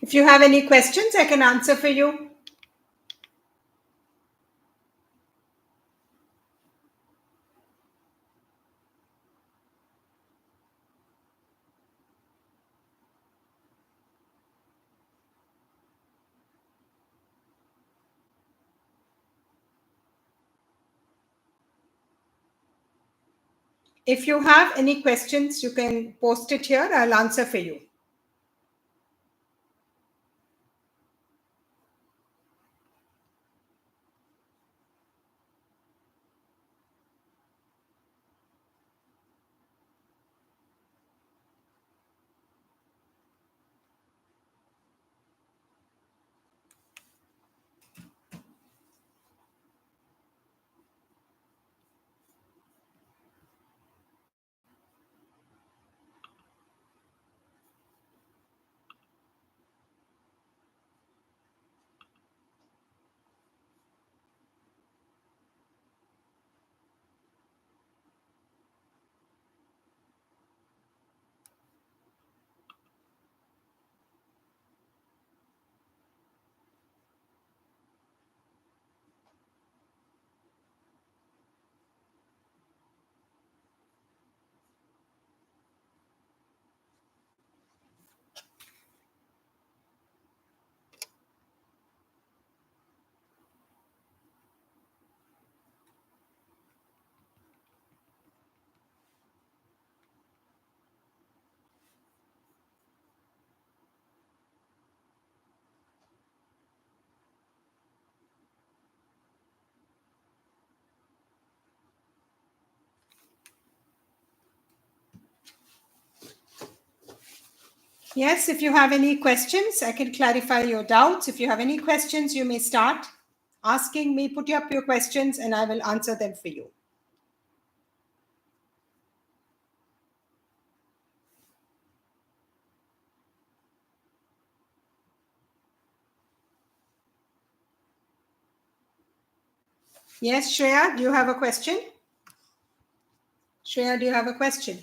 If you have any questions, I can answer for you. If you have any questions, you can post it here. I'll answer for you. Yes, if you have any questions, I can clarify your doubts. If you have any questions, you may start asking me, put up your questions, and I will answer them for you. Yes, Shreya, do you have a question? Shreya, do you have a question?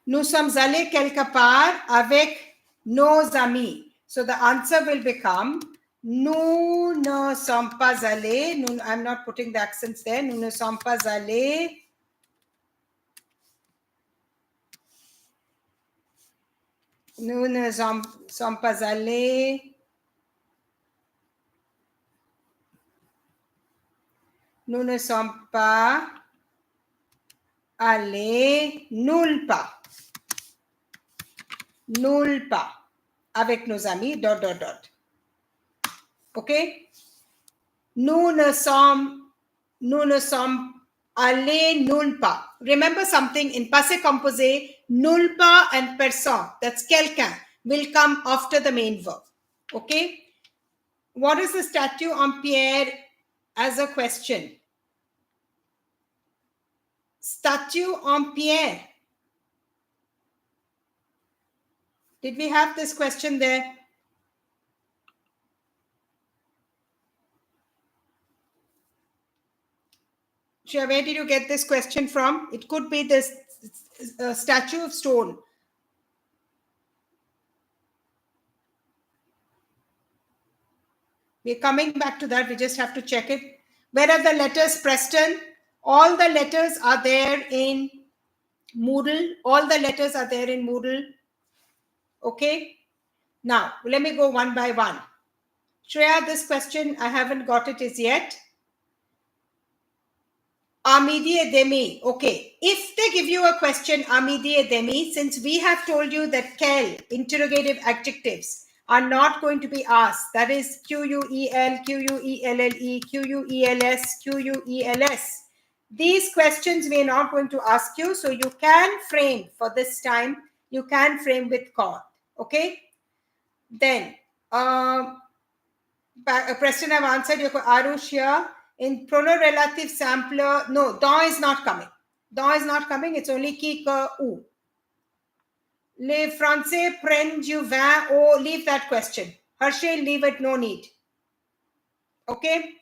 Nous sommes allés quelque part avec nos amis. So the answer will become, nous ne sommes pas allés. I'm not putting the accents there. Nous ne sommes pas allés. Nous ne sommes pas allés. Nous ne sommes pas allés nulle part. Nulle part. Avec nos amis, ... OK? Nous ne sommes allés nulle part. Remember something in passé composé, nulle part and personne, that's quelqu'un, will come after the main verb. Okay? What is the statue on Pierre as a question? Statue on Pierre. Did we have this question there? Shreya, where did you get this question from? It could be this statue of stone. We're coming back to that. We just have to check it. Where are the letters, Preston? All the letters are there in Moodle. All the letters are there in Moodle. Okay. Now, let me go one by one. Shreya, this question, I haven't got it as yet. Amidi et demi. Okay. If they give you a question, Amidi et demi, since we have told you that quel, interrogative adjectives, are not going to be asked. That is Q-U-E-L, Q-U-E-L-L-E, Q-U-E-L-S, Q-U-E-L-S. These questions we are not going to ask you. So you can frame for this time. You can frame with caught. Okay. Then, Preston, I've answered your Arush here. In pronoun relative sampler, no, dans is not coming. Dans is not coming. It's only qui, que, ou. Les Français prennent du vin. Oh, leave that question. Hershey, leave it. No need. Okay.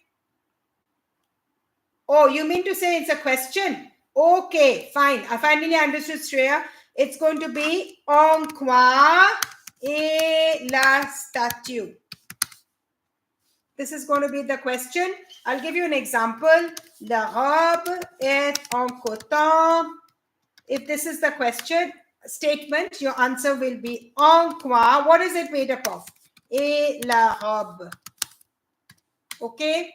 Oh, you mean to say it's a question? Okay, fine. I finally understood, Shreya. It's going to be en quoi est la statue? This is going to be the question. I'll give you an example. La robe est en coton. If this is the question statement, your answer will be en quoi. What is it made up of? Et la robe. Okay.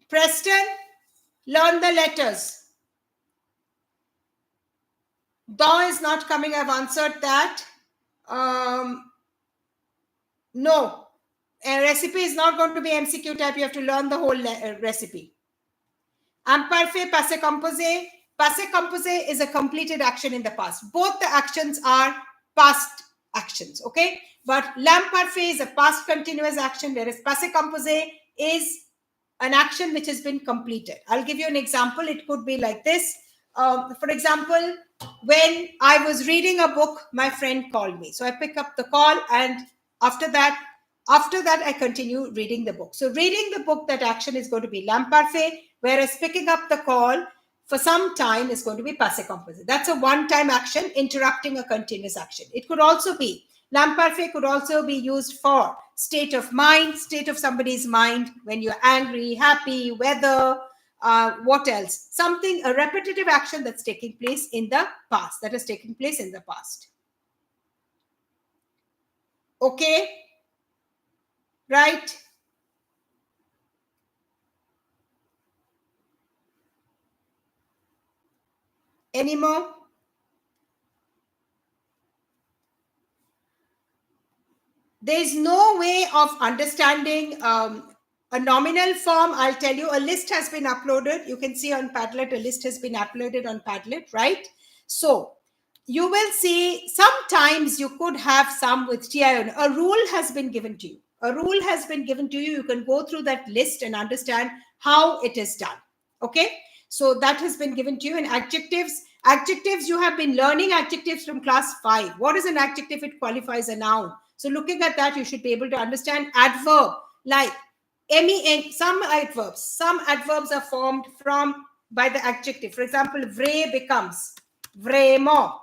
Preston, learn the letters. Dawn is not coming. I've answered that. No. A recipe is not going to be MCQ type. You have to learn the whole recipe. Imparfait, passé composé. Passé composé is a completed action in the past. Both the actions are past actions, okay? But l'imparfait is a past continuous action, whereas passé composé is an action which has been completed. I'll give you an example. It could be like this. For example, when I was reading a book, my friend called me. So I pick up the call, and after that, I continue reading the book. So reading the book, that action is going to be l'imparfait, whereas picking up the call for some time is going to be passé composé. That's a one-time action interrupting a continuous action. It could also be, l'imparfait could also be used for state of mind, state of somebody's mind when you're angry, happy, weather, what else? Something, a repetitive action that's taking place in the past, that has taken place in the past. Okay? Right? Any more? There's no way of understanding a nominal form. I'll tell you, a list has been uploaded. You can see on Padlet, a list has been uploaded on Padlet, right? So you will see sometimes you could have some with TION. A rule has been given to you. A rule has been given to you. You can go through that list and understand how it is done. Okay? So that has been given to you. In adjectives, you have been learning adjectives from class 5. What is an adjective? It qualifies a noun. So looking at that, you should be able to understand adverb, like some adverbs are formed by the adjective. For example, vrai becomes vraiment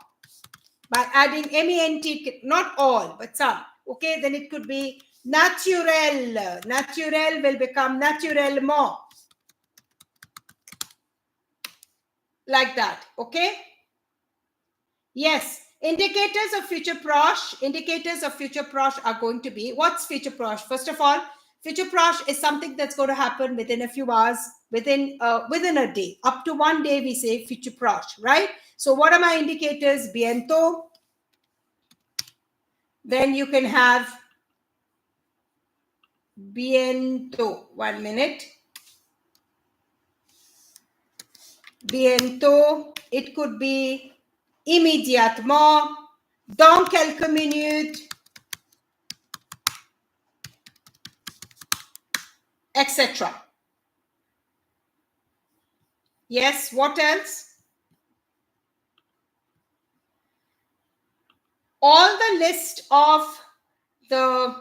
by adding ment, not all, but some. Okay, then it could be naturel. Naturel will become naturellement. Like that. Okay? Yes. Indicators of future proche. Indicators of future proche are going to be, what's future proche? First of all, future proche is something that's going to happen within a few hours, within a day. Up to 1 day, we say future proche, right? So what are my indicators? Bientôt. Then you can have bientôt. 1 minute. Bientôt. It could be immédiatement, dans quelques minutes, etc. Yes, what else? All the list of the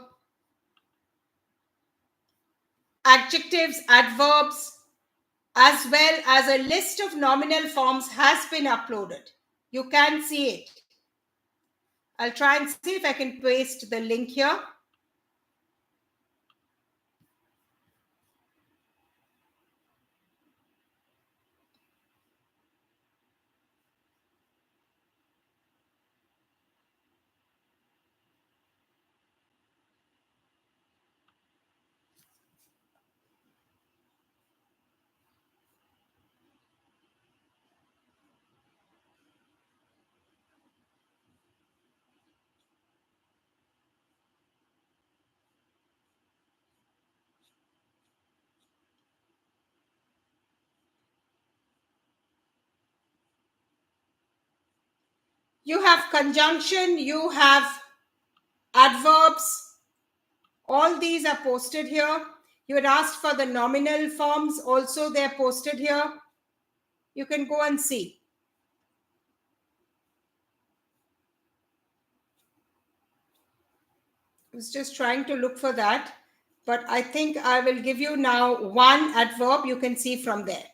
adjectives, adverbs, as well as a list of nominal forms has been uploaded. You can see it. I'll try and see if I can paste the link here. You have conjunction, you have adverbs. All these are posted here. You had asked for the nominal forms. Also, they're posted here. You can go and see. I was just trying to look for that. But I think I will give you now one adverb you can see from there.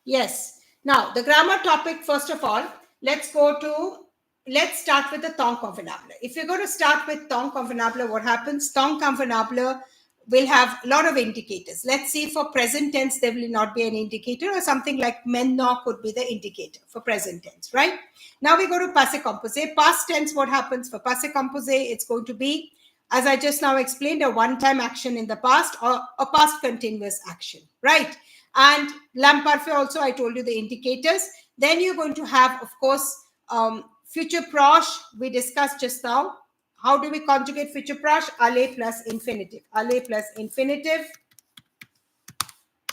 Yes. Now, the grammar topic, first of all, let's start with the temps convenable. If you're going to start with temps convenable, what happens? Temps convenable will have a lot of indicators. Let's see, for present tense, there will not be an indicator, or something like maintenant could be the indicator for present tense, right? Now we go to passé composé. Past tense, what happens for passé composé? It's going to be, as I just now explained, a one-time action in the past or a past continuous action, right? And l'imparfait also, I told you the indicators. Then you're going to have, of course, future proche, we discussed just now. How do we conjugate future proche? Aller plus infinitive. Aller plus infinitive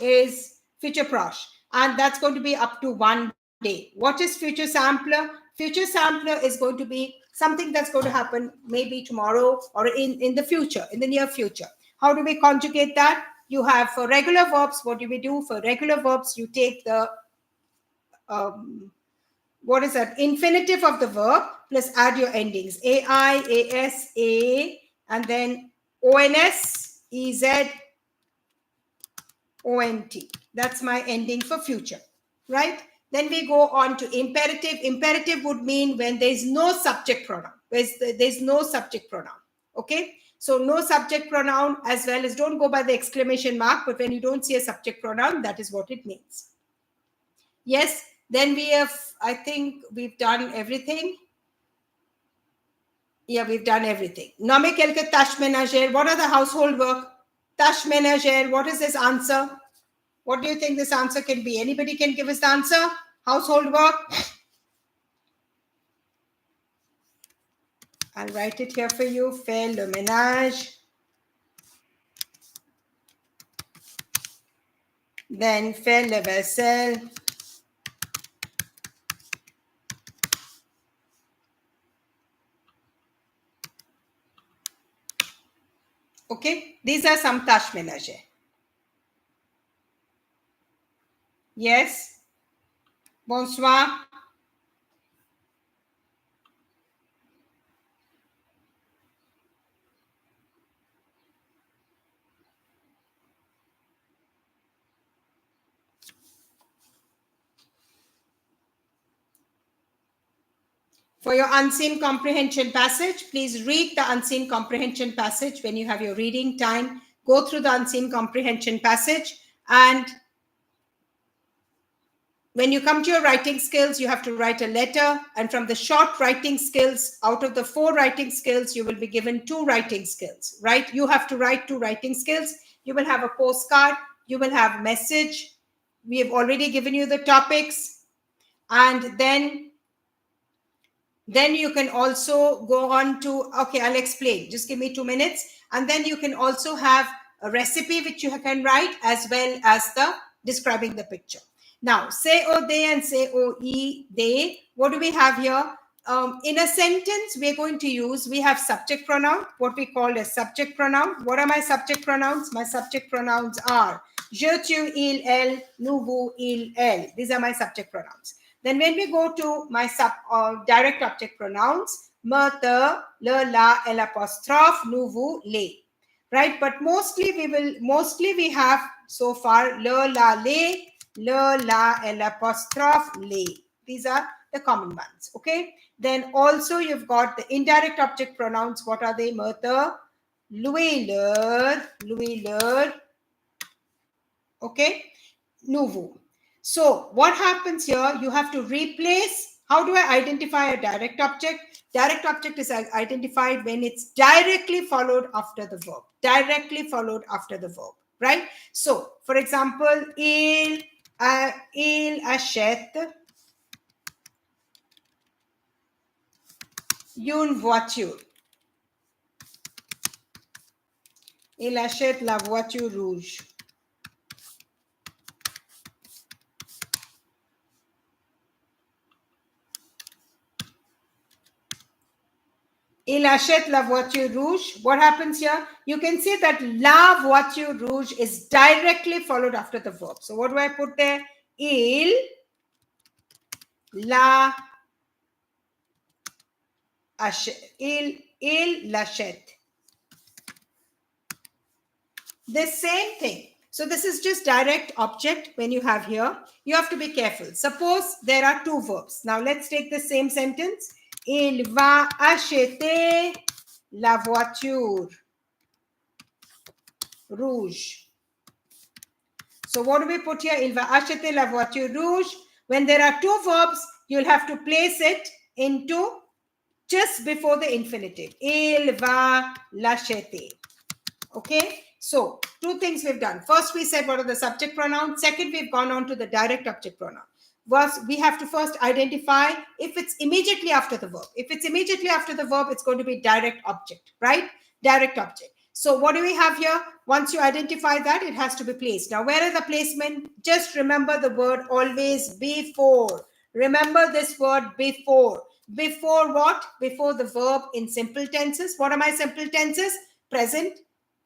is future proche. And that's going to be up to 1 day. What is future sampler? Future sampler is going to be something that's going to happen maybe tomorrow or in the future, in the near future. How do we conjugate that? You have, for regular verbs, what do we do? For regular verbs, you take the what is that? Infinitive of the verb plus add your endings. AI, AS, A, and then ONS, EZ, ONT. That's my ending for future, right? Then we go on to imperative. Imperative would mean when there's no subject pronoun. There's no subject pronoun, okay? So no subject pronoun, as well as, don't go by the exclamation mark, but when you don't see a subject pronoun, that is what it means. Yes, then we have, I think we've done everything. Yeah, we've done everything. Nomme quelques tâches ménagères. What are the household work? Tâches ménagères. What is this answer? What do you think this answer can be? Anybody can give us the answer? Household work. I'll write it here for you. Faire le ménage. Then faire le vaisselle. Okay, these are some tâches ménagères. Yes. Bonsoir. For your unseen comprehension passage, please read the unseen comprehension passage when you have your reading time. Go through the unseen comprehension passage, and when you come to your writing skills, you have to write a letter, and from the short writing skills, out of the 4 writing skills, you will be given 2 writing skills, right? You have to write 2 writing skills. You will have a postcard, you will have message. We have already given you the topics, and then you can also go on to, okay, I'll explain. Just give me 2 minutes. And then you can also have a recipe which you can write, as well as the describing the picture. Now, say o they and say o e they. What do we have here? In a sentence, we're going to use, we have subject pronoun, what we call a subject pronoun. What are my subject pronouns? My subject pronouns are je, tu, il, elle, nous, vous, il, elle. These are my subject pronouns. Then when we go to my direct object pronouns, me, te, le, la, elle apostrophe, nous, vous, les. Right? But mostly we have so far le, la, les, le, la, elle apostrophe, les. These are the common ones. Okay. Then also you've got the indirect object pronouns. What are they? Me, te, lui, leur. Okay. Nous, vous. So what happens here? You have to replace. How do I identify a direct object? Direct object is identified when it's directly followed after the verb. Directly followed after the verb, right? So, for example, il achète une voiture. Il achète la voiture rouge. Il achète la voiture rouge. What happens here? You can see that la voiture rouge is directly followed after the verb. So what do I put there? Il, la il l'achète. The same thing. So this is just direct object when you have here. You have to be careful. Suppose there are two verbs. Now let's take the same sentence. Il va acheter la voiture rouge. So what do we put here? Il va acheter la voiture rouge. When there are two verbs, you'll have to place it into just before the infinitive. Il va l'acheter. Okay, so two things we've done. First, we said what are the subject pronouns. Second, we've gone on to the direct object pronoun. We have to first identify if it's immediately after the verb. If it's immediately after the verb, it's going to be direct object, right? Direct object. So what do we have here? Once you identify that, it has to be placed. Now, where is the placement? Just remember the word always before. Remember this word before. Before what? Before the verb in simple tenses. What are my simple tenses? Present,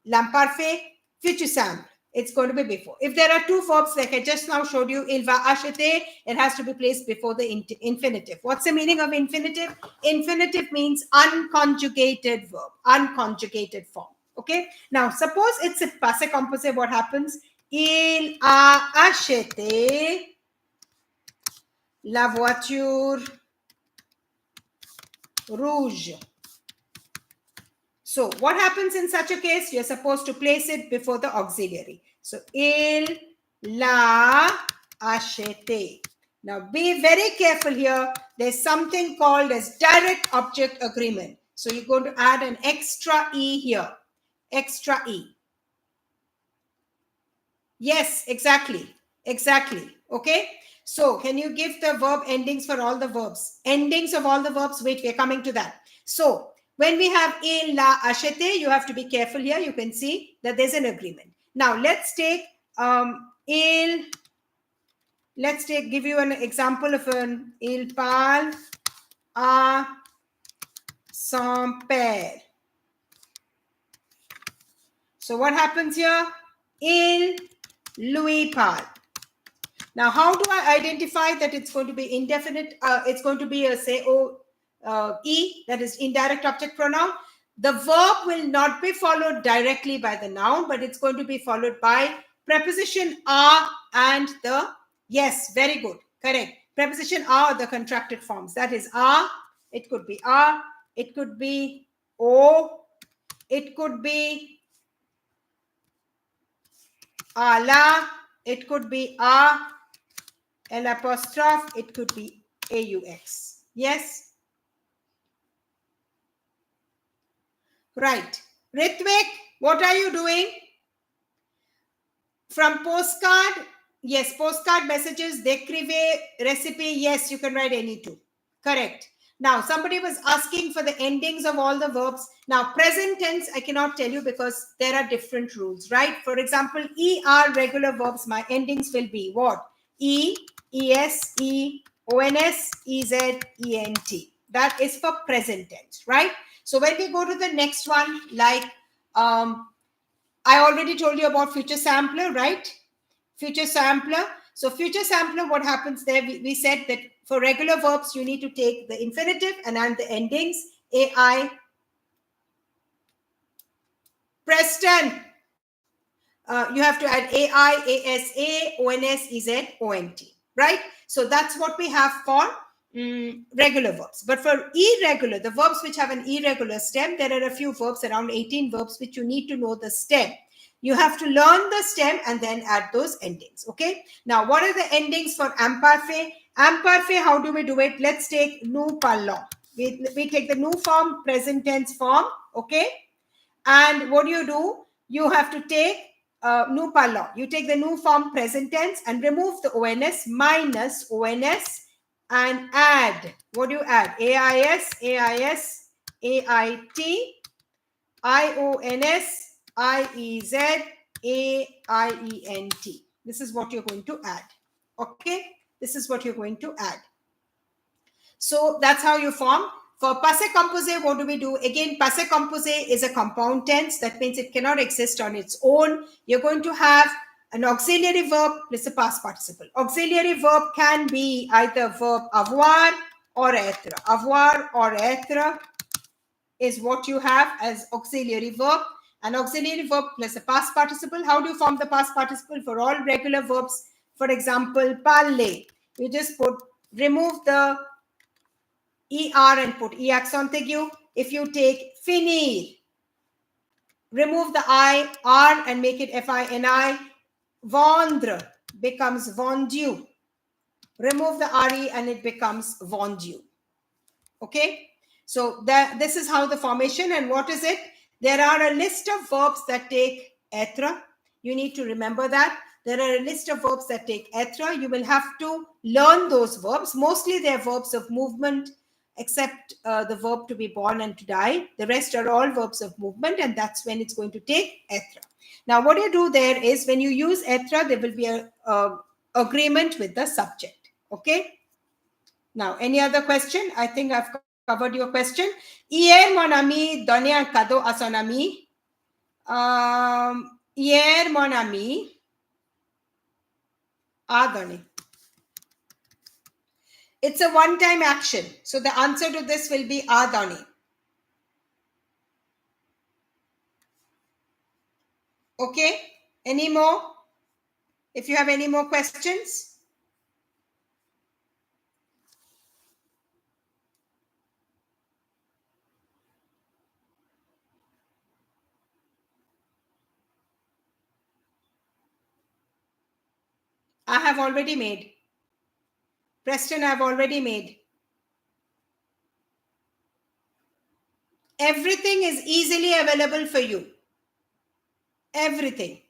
l'imparfait, future simple. It's going to be before. If there are two verbs like I just now showed you, il va acheter, it has to be placed before the infinitive. What's the meaning of infinitive? Infinitive means unconjugated verb, unconjugated form. Okay. Now, suppose it's a passé composé. What happens? Il a acheté la voiture rouge. So what happens in such a case? You're supposed to place it before the auxiliary. So, il l'a acheté. Now, be very careful here. There's something called as direct object agreement. So, you're going to add an extra E here. Extra E. Yes, exactly. Exactly. Okay. So, can you give the verb endings for all the verbs? Endings of all the verbs. Wait, we're coming to that. So, when we have il l'a acheté, you have to be careful here. You can see that there's an agreement. Now, let's take give you an example of an il parle à son père. So, what happens here? Il lui parle. Now, how do I identify that it's going to be indefinite? It's going to be a E, that is indirect object pronoun. The verb will not be followed directly by the noun, but it's going to be followed by preposition a and the, yes, very good, correct. Preposition a or the contracted forms. That is a, it could be a, it could be o, it could be a la, it could be a, L apostrophe, it could be aux. Yes. Right. Ritvik, what are you doing? From postcard, yes, postcard messages, d'écrivain, recipe, yes, you can write any two. Correct. Now, somebody was asking for the endings of all the verbs. Now, present tense, I cannot tell you because there are different rules, right? For example, ER regular verbs, my endings will be what? E, ES, E, ONS, EZ, ENT. That is for present tense, right? So when we go to the next one, like I already told you about future sampler, right? Future sampler. So future sampler, what happens there? We said that for regular verbs, you need to take the infinitive and add the endings. AI. Preston. You have to add AI, ASA, ONS, EZ, ONT, right? So that's what we have for regular verbs. But for irregular, the verbs which have an irregular stem, there are a few verbs, around 18 verbs, which you need to know the stem. You have to learn the stem and then add those endings, okay? Now, what are the endings for imparfait? Imparfait, how do we do it? Let's take nous parlons. We take the nous form, present tense form, okay? And what do? You have to take nous parlons. You take the nous form present tense and remove the ONS minus ONS and add. What do you add? AIS, AIS, AIT, IONS, IEZ, AIENT. This is what you're going to add. Okay? This is what you're going to add. So that's how you form. For passé composé, what do we do? Again, passé composé is a compound tense. That means it cannot exist on its own. You're going to have an auxiliary verb plus a past participle. Auxiliary verb can be either verb avoir or être. Avoir or être. is what you have as auxiliary verb. An auxiliary verb plus a past participle. How do you form the past participle for all regular verbs? For example, parle. You just remove the er and put e accent aigu. If you take finir, remove the I, R and make it F-I-N-I. Vendre becomes vendu. Remove the RE and it becomes vendu. Okay? So this is how the formation, and what is it? There are a list of verbs that take être. You need to remember that. There are a list of verbs that take être. You will have to learn those verbs. Mostly they're verbs of movement, except the verb to be born and to die. The rest are all verbs of movement, and that's when it's going to take être. Now, what you do there is when you use être, there will be a agreement with the subject. Okay? Now, any other question? I think I've covered your question. Hier, mon ami, donné un cadeau à son ami. Hier, mon ami a donné. It's a one-time action. So the answer to this will be a donné. Okay? Any more? If you have any more questions. I have already made. Preston, I have already made. Everything is easily available for you. Everything.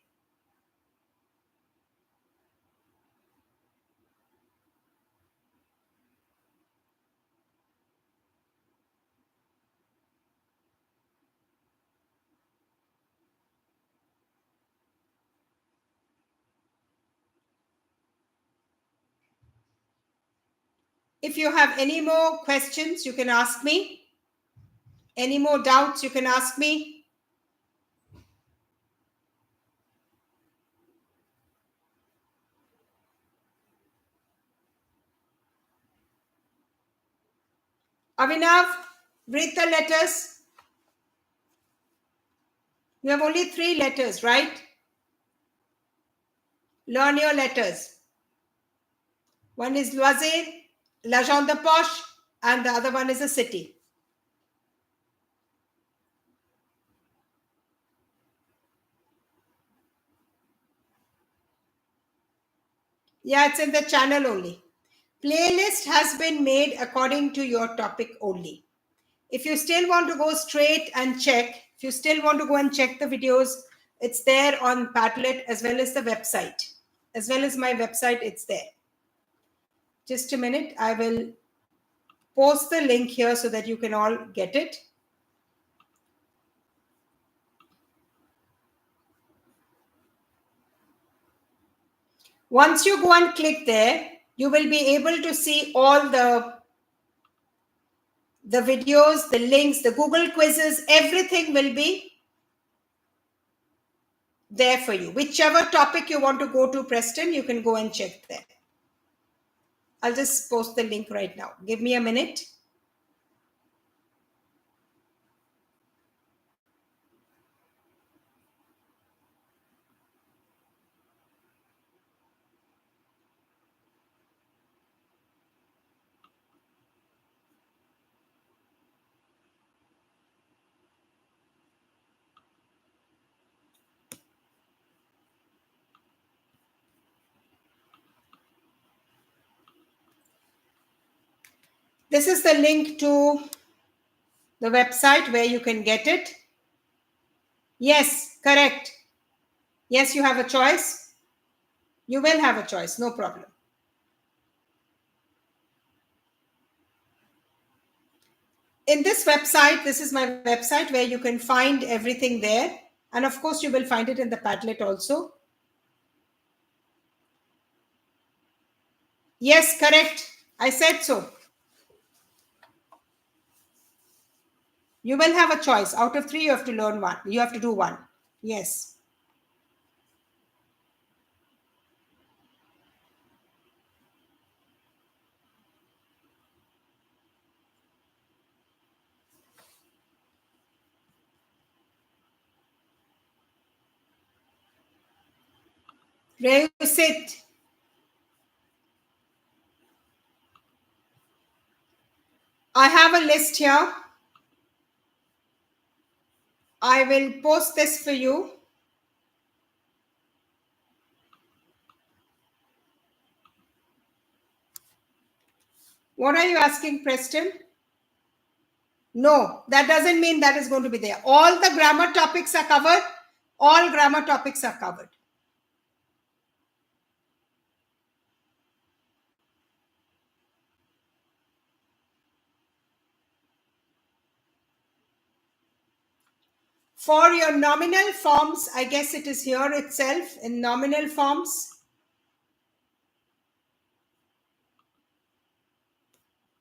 If you have any more questions, you can ask me. Any more doubts, you can ask me. Avinav, read the letters. You have only 3 letters, right? Learn your letters. One is Loisir, L'Agent de Poche, and the other one is a city. Yeah, it's in the channel only. Playlist has been made according to your topic only. If you still want to go straight and check, if you still want to go and check the videos, it's there on Padlet as well as the website. As well as my website, it's there. Just a minute, I will post the link here so that you can all get it. Once you go and click there, you will be able to see all the videos, the links, the Google quizzes, everything will be there for you. Whichever topic you want to go to, Preston, you can go and check there. I'll just post the link right now. Give me a minute. This is the link to the website where you can get it. Yes, correct. Yes, you have a choice. You will have a choice, no problem. In this website, this is my website where you can find everything there. And of course, you will find it in the Padlet also. Yes, correct. I said so. You will have a choice. Out of 3, you have to learn one. You have to do one. Yes. Where you sit. I have a list here. I will post this for you. What are you asking, Preston? No, that doesn't mean that is going to be there. All the grammar topics are covered. All grammar topics are covered. For your nominal forms, I guess it is here itself in nominal forms.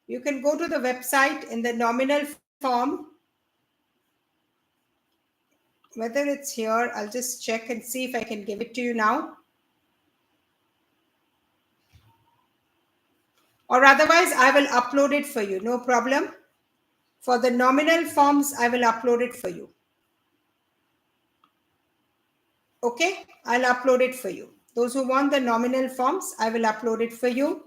You can go to the website in the nominal form. Whether it's here, I'll just check and see if I can give it to you now. Or otherwise, I will upload it for you. No problem. For the nominal forms, I will upload it for you. Okay, I'll upload it for you. Those who want the nominal forms, I will upload it for you.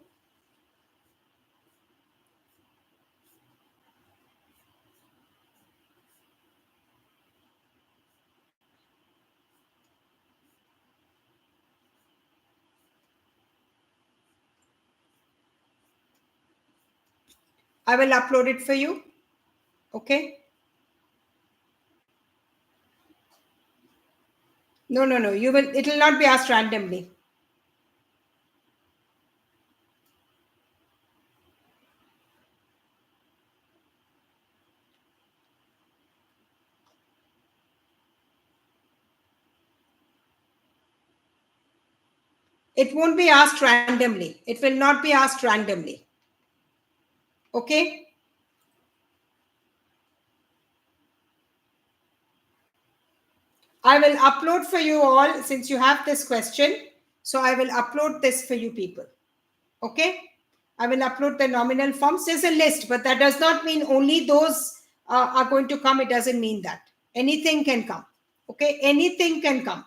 I will upload it for you. Okay. No. You will. It will not be asked randomly. It won't be asked randomly. It will not be asked randomly. Okay. I will upload for you all since you have this question. So I will upload this for you people. Okay. I will upload the nominal forms. There's a list, but that does not mean only those are going to come. It doesn't mean that. Anything can come. Okay. Anything can come.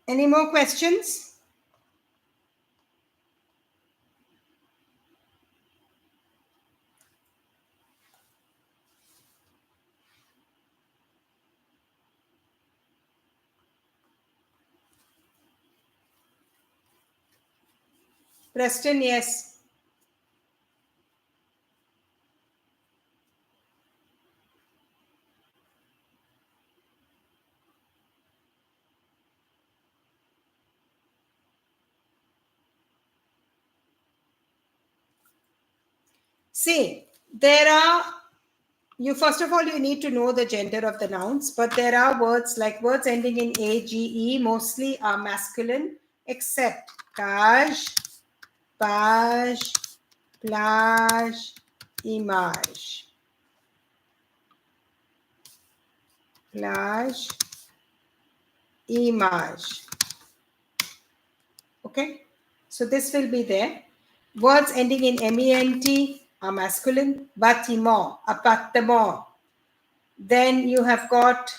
Any more questions? Preston, yes. See, there are, you first of all, you need to know the gender of the nouns, but there are words like words ending in age, mostly are masculine, except taj, page, plage, image. Plage, image. Okay, so this will be there. Words ending in ment are masculine, bâtiment, appartement. Then you have got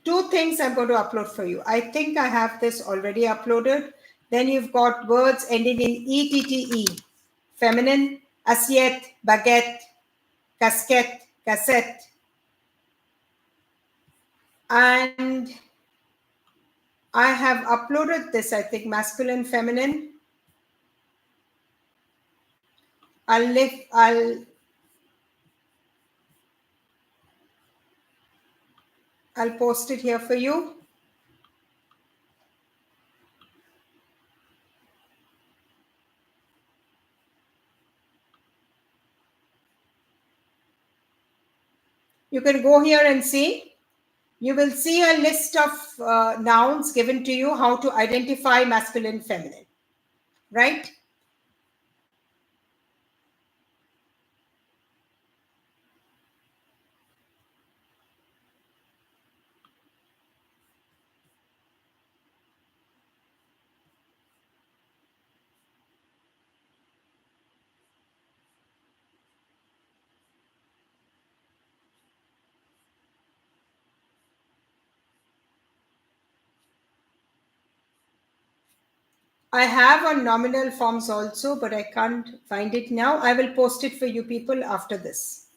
two things I'm going to upload for you. I think I have this already uploaded. Then you've got words ending in ette, feminine, assiette, baguette, casquette, cassette. And I have uploaded this, I think, masculine, feminine. I'll post it here for you. You can go here and see. You will see a list of nouns given to you, how to identify masculine, feminine. right? I have on nominal forms also, but I can't find it now. I will post it for you people after this.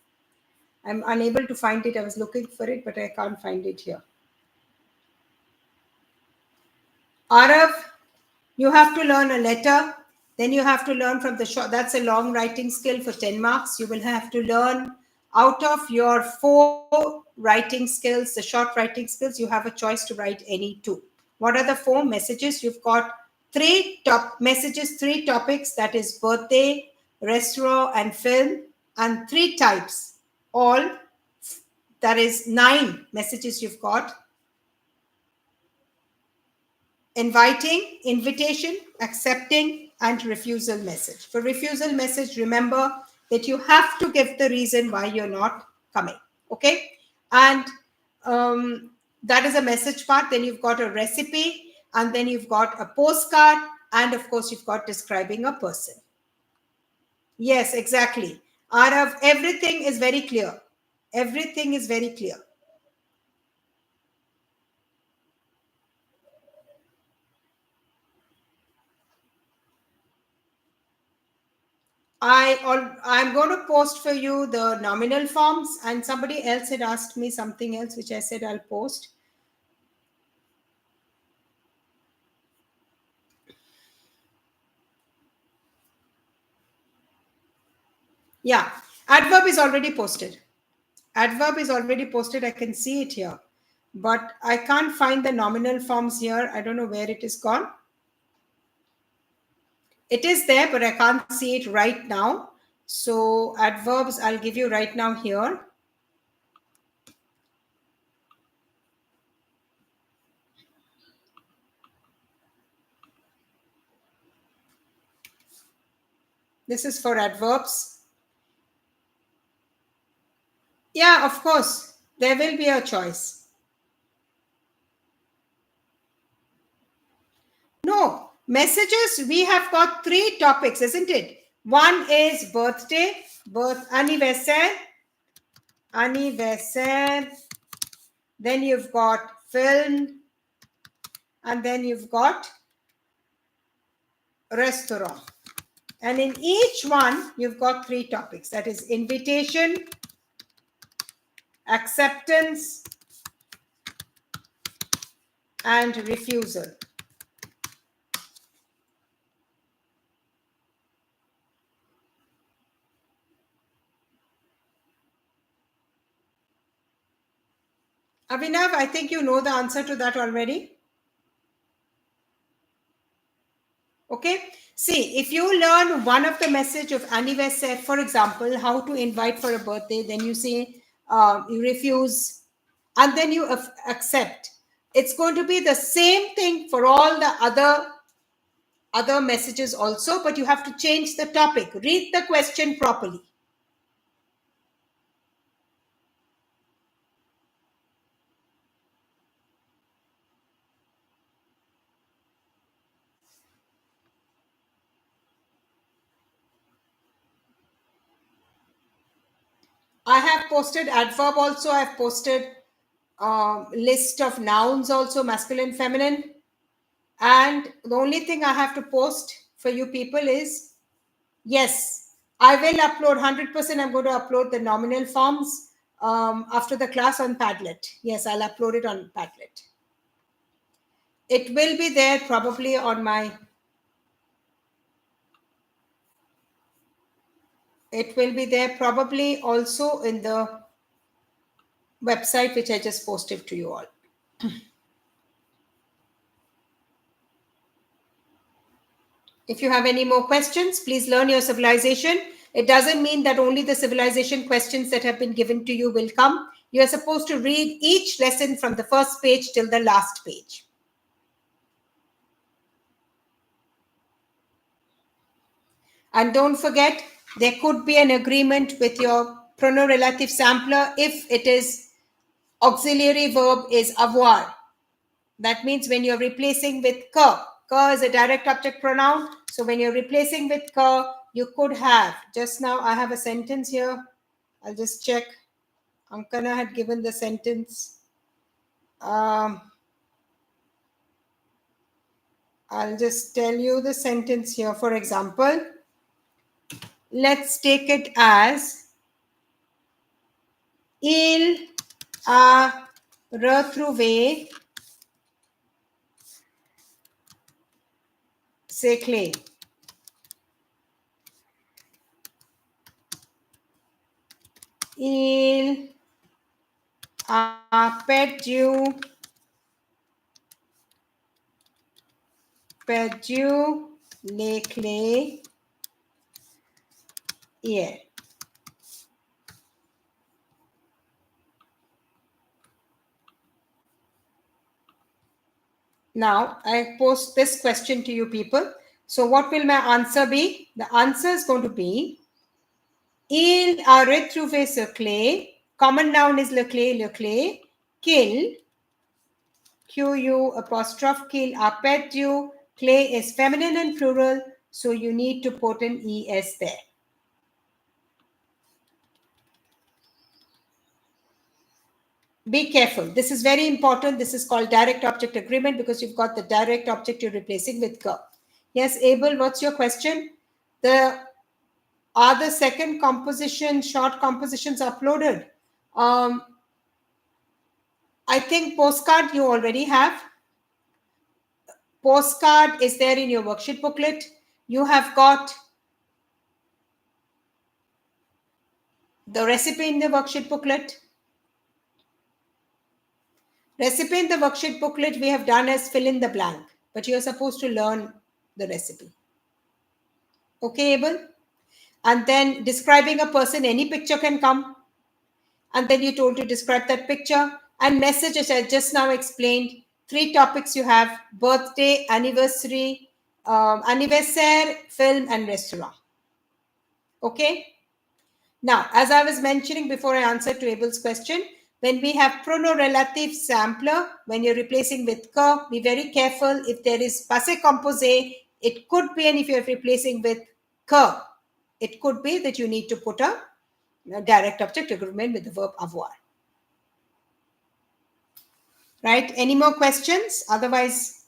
I'm unable to find it. I was looking for it, but I can't find it here. Arav, you have to learn a letter. Then you have to learn from the short. That's a long writing skill for 10 marks. You will have to learn out of your 4 writing skills, the short writing skills, you have a choice to write any 2. What are the 4 messages? You've got 3 top messages, 3 topics, that is birthday, restaurant, and film, and 3 types. All, that is 9 messages you've got. Inviting, invitation, accepting, and refusal message. For refusal message, remember that you have to give the reason why you're not coming. Okay? And that is a message part. Then you've got a recipe, and then you've got a postcard, and of course, you've got describing a person. Yes, exactly. Arav, everything is very clear. Everything is very clear. I'm going to post for you the nominal forms, and somebody else had asked me something else, which I said I'll post. Yeah, adverb is already posted. Adverb is already posted. I can see it here, but I can't find the nominal forms here. I don't know where it is gone. It is there, but I can't see it right now. So adverbs, I'll give you right now here. This is for adverbs. Yeah, of course, there will be a choice. No, messages, we have got 3 topics, isn't it? One is birthday, anniversaire, then you've got film, and then you've got restaurant. And in each one, you've got 3 topics. That is invitation, acceptance, and refusal. Avinav, I think you know the answer to that already. Okay. See, if you learn one of the message of anniversary, for example, how to invite for a birthday, then you say you refuse, and then you accept. It's going to be the same thing for all the other messages also, but you have to change the topic. Read the question properly. I have posted adverb also. I've posted list of nouns also, masculine, feminine. And the only thing I have to post for you people is, yes, I will upload 100%. I'm going to upload the nominal forms after the class on Padlet. Yes, I'll upload it on Padlet. It will be there probably on my, it will be there probably also in the website which I just posted to you all. If you have any more questions, please learn your civilization. It doesn't mean that only the civilization questions that have been given to you will come. You are supposed to read each lesson from the first page till the last page. And don't forget, there could be an agreement with your pronoun relative sampler if it is auxiliary verb is avoir. That means when you're replacing with ka, ka is a direct object pronoun. So when you're replacing with ka, you could have, just now I have a sentence here. I'll just check. Ankana had given the sentence. I'll just tell you the sentence here. For example, let's take it as il a retrouvé ses clés. Il a perdu les clés hier. Now, I post this question to you people. So, what will my answer be? The answer is going to be il a retrouvé ce clé. Common noun is le clé. Qu'il, Q-U apostrophe qu'il a perdu. Clé is feminine and plural. So, you need to put an ES there. Be careful. This is very important. This is called direct object agreement because you've got the direct object you're replacing with ka. Yes, Abel, what's your question? Are the second composition, short compositions uploaded? I think postcard you already have. Postcard is there in your worksheet booklet. You have got the recipe in the worksheet booklet. Recipe in the worksheet booklet we have done as fill in the blank, but you're supposed to learn the recipe. Okay, Abel? And then describing a person, any picture can come. And then you told to describe that picture. And message, as I just now explained, 3 topics you have: birthday, anniversary, anniversaire, film, and restaurant. Okay? Now, as I was mentioning before I answered to Abel's question, when we have pronoun relative sampler, when you're replacing with ka, be very careful. If there is passé composé, it could be, and if you're replacing with ka, it could be that you need to put a direct object agreement with the verb avoir. Right? Any more questions? Otherwise,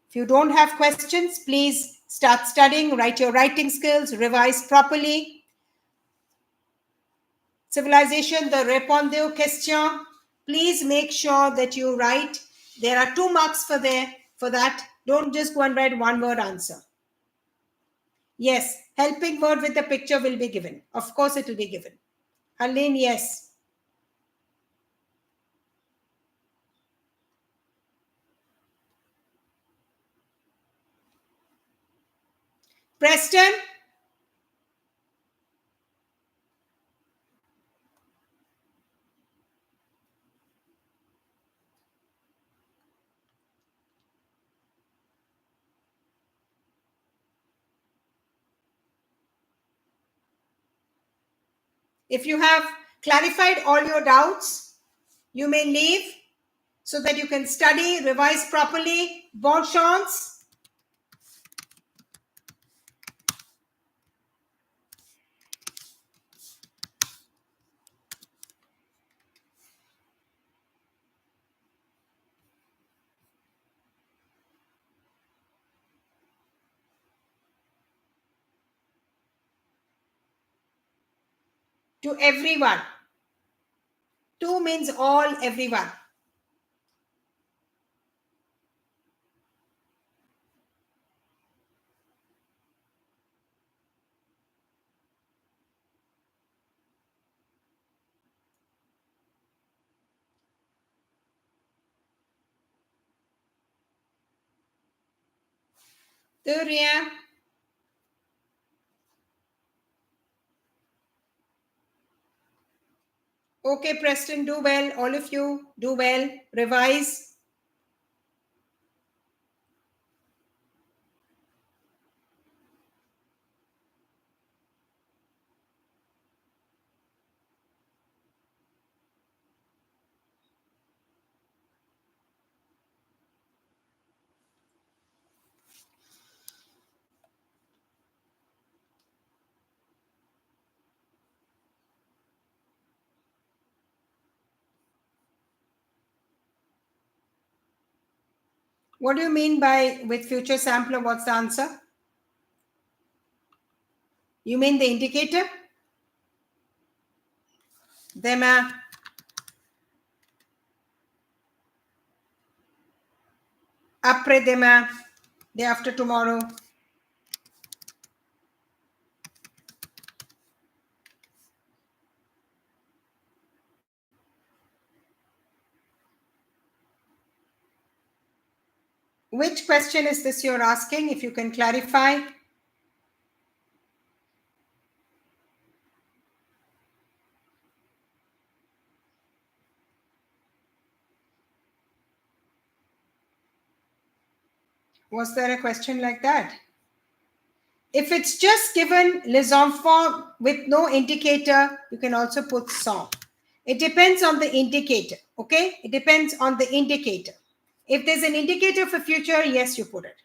if you don't have questions, please start studying, write your writing skills, revise properly. Civilization, the répondez aux questions. Please make sure that you write. There are 2 marks for that. Don't just go and write 1 word answer. Yes, helping word with the picture will be given. Of course, it will be given. Harleen, yes. Preston? If you have clarified all your doubts, you may leave so that you can study, revise properly. Bonne chance. To everyone. 2 means all, everyone. De rien. Okay, Preston, do well. All of you, do well. Revise. What do you mean by with future sampler? What's the answer? You mean the indicator? Demain, après-demain, day after tomorrow. Which question is this you're asking? If you can clarify. Was there a question like that? If it's just given les enfants with no indicator, you can also put sont. It depends on the indicator, okay? It depends on the indicator. If there's an indicator for future, yes, you put it.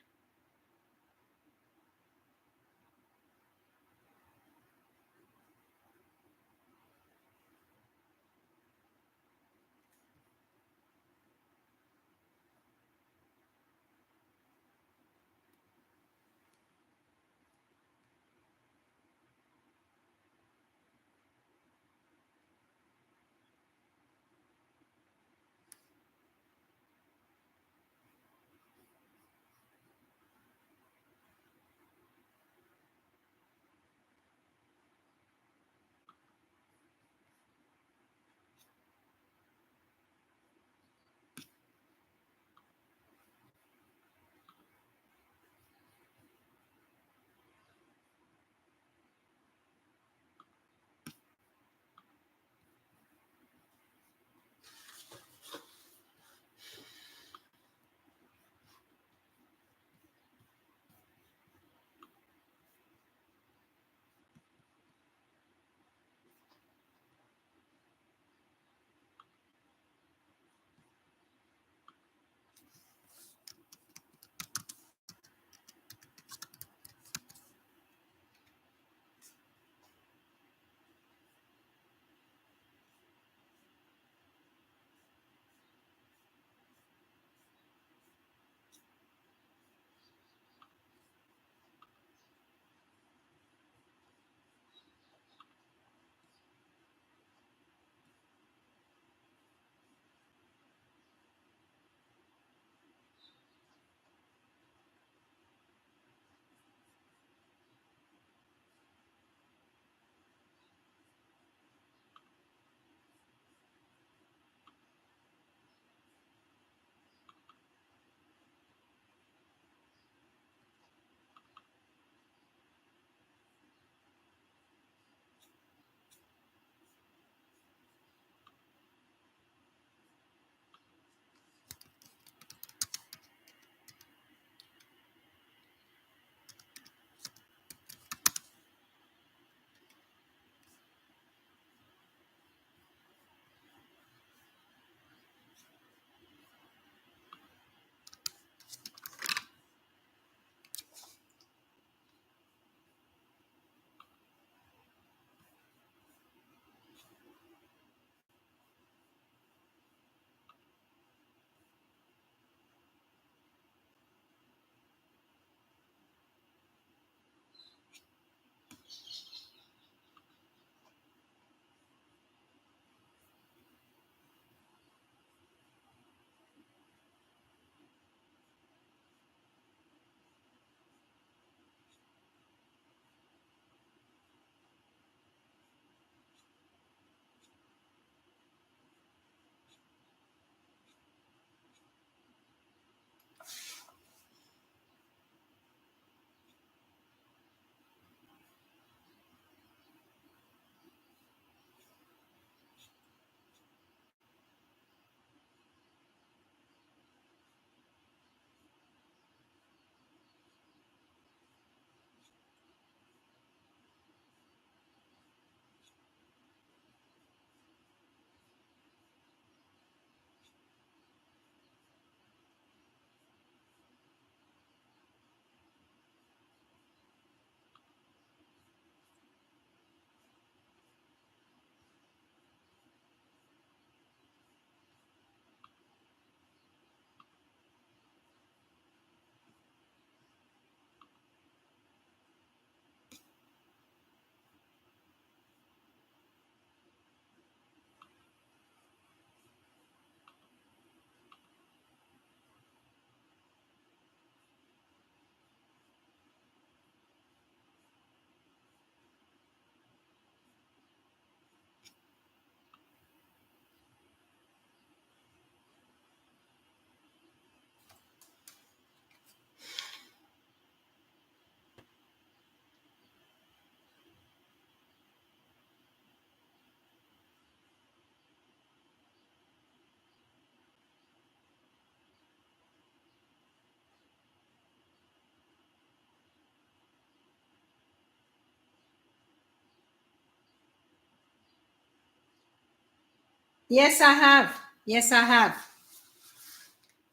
Yes, I have. Yes, I have.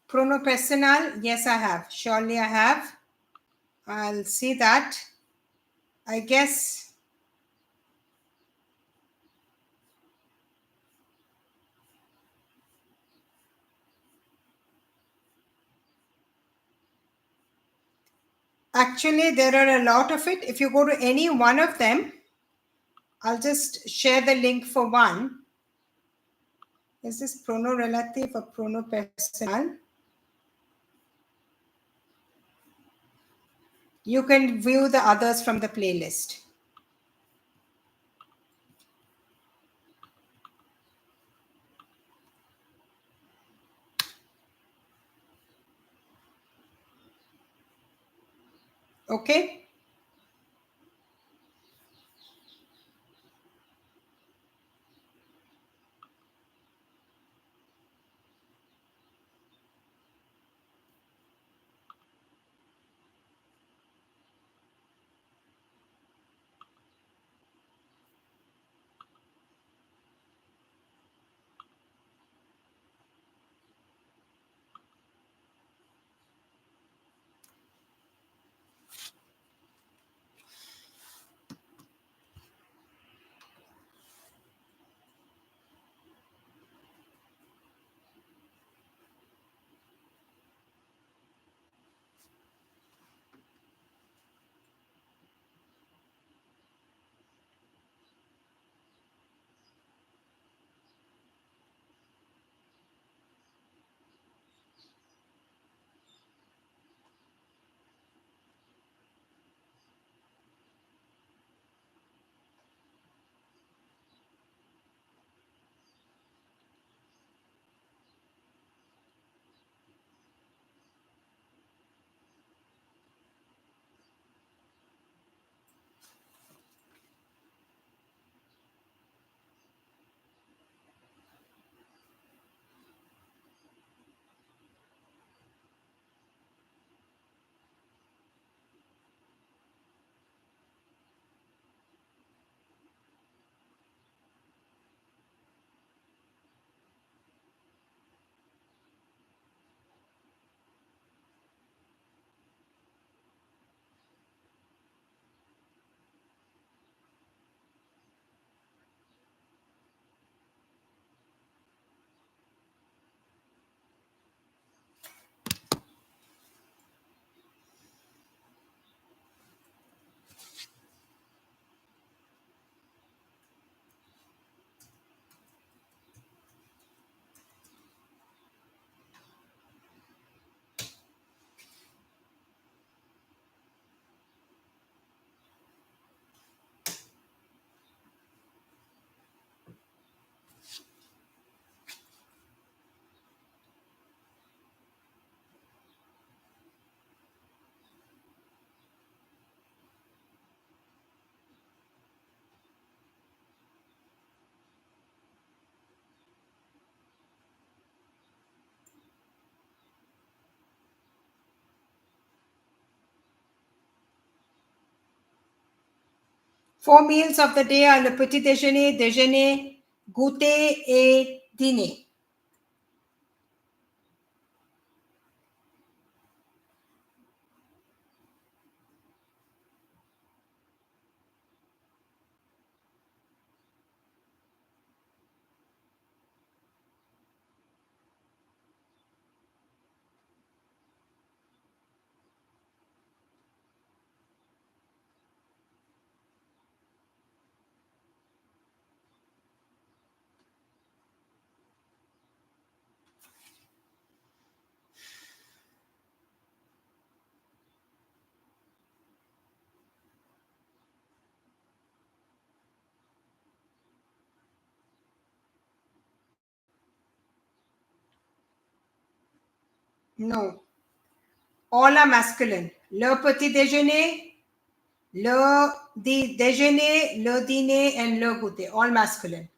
Prono personal. Yes, I have. Surely I have. I'll see that. I guess. Actually, there are a lot of it. If you go to any one of them, I'll just share the link for one. Is this prono relative or prono personal? You can view the others from the playlist. Okay? Four meals of the day are le petit déjeuner, déjeuner, goûter et dîner. No. All are masculine. Le petit déjeuner, le déjeuner, le dîner, and le goûter. All masculine.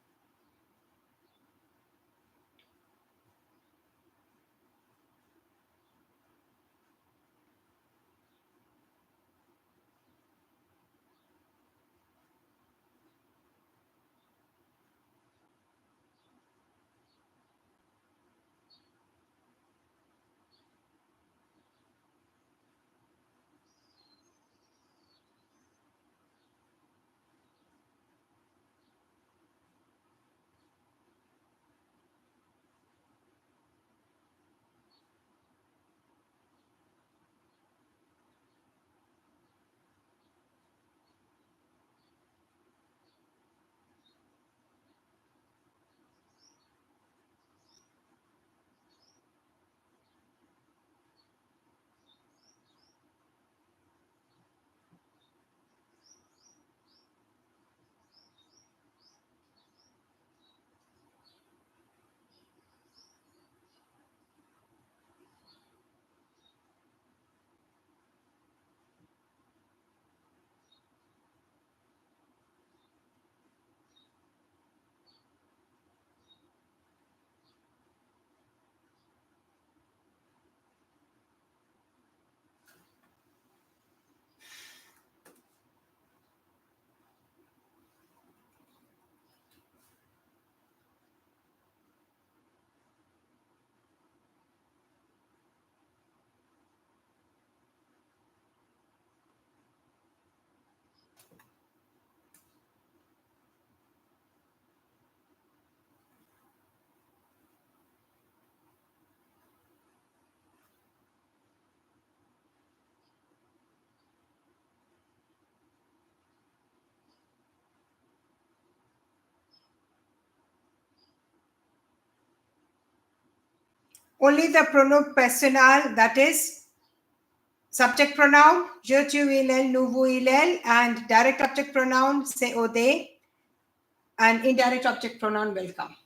Only the pronoun personnel, that is subject pronoun, je, tu, il, elle, nous, vous, il, elle, and direct object pronoun, say, or they, and indirect object pronoun will come.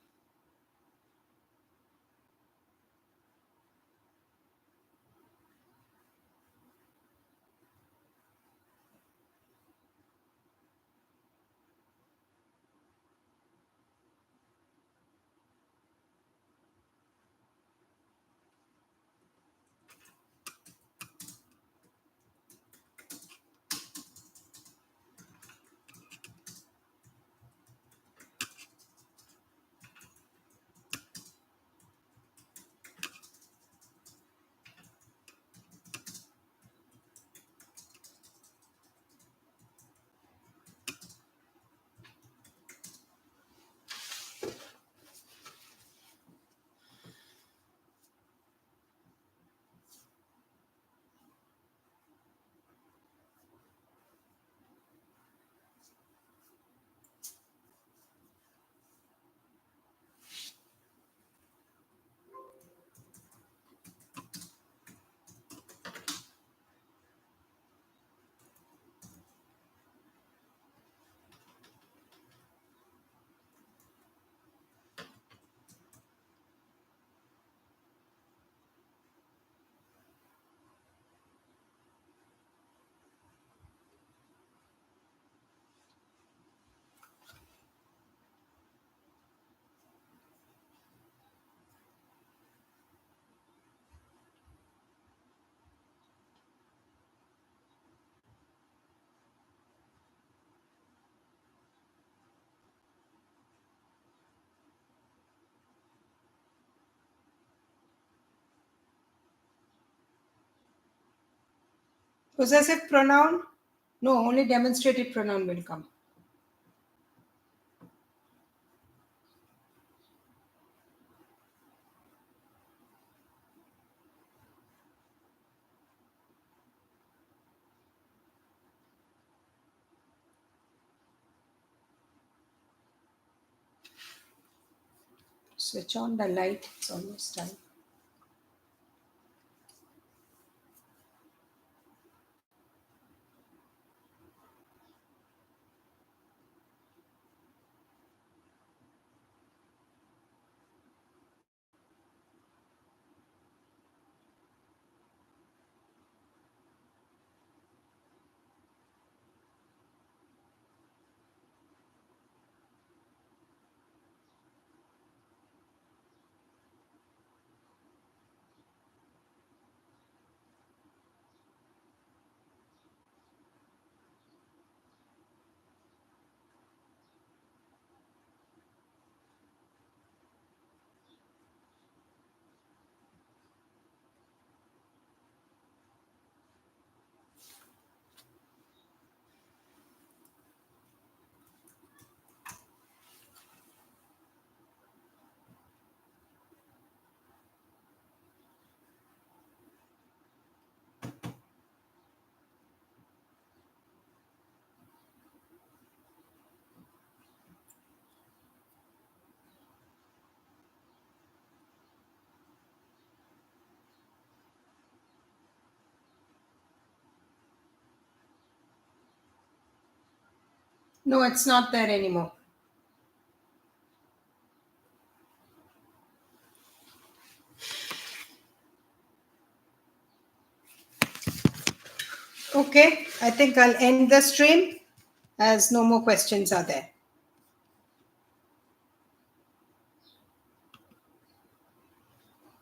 Possessive pronoun? No, only demonstrative pronoun will come. Switch on the light, it's almost time. No, it's not there anymore. Okay, I think I'll end the stream as no more questions are there.